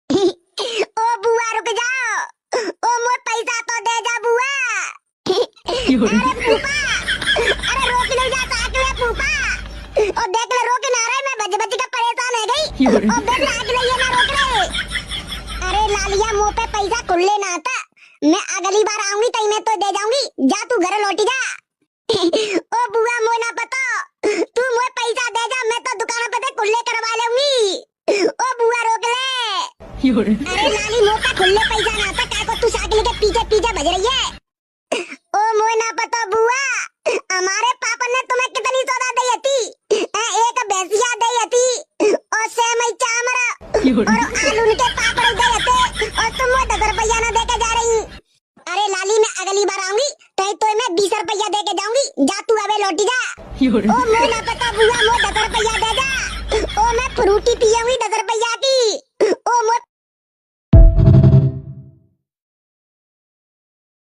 ओ बुआ रुक जाओ, ओ मोर पैसा तो दे जा बुआ। अरे फूफा, अरे रोक नहीं जा साथ में फूफा। और देख ले रोक ना रहे, मैं बज बज के परेशान है गई। और देख लाग रही है ना रोक रहे। अरे लालिया मुंह पे पैसा खुले ना आता, मैं अगली बार आऊंगी तई मैं तो दे जाऊंगी, जा तू घर लौटी जा। ओ बुआ मोय ना पता, तू मोय पैसा दे जा, मैं तो दुकान पे से खुले करवा लूंगी। ओ बुआ रोक ले। अरे लाली मुंह पे खुले पैसा ना आता, काय को तू साइकिल के पीछे पीछे भज रही है। ओ मोय ना पता बुआ, हमारे पापा ने तुम्हें कितनी सौदा दी थी, एक भैंसिया दी थी और सेमई चामर और आलू के पापड़ दे थे, और तुम वो 10 रुपया ना देके जा रही। अरे लाली मैं अगली बार आऊंगी तो मैं 20 रुपया देके जाऊंगी, जा तू अबे लौटी जा। ओ मोय ना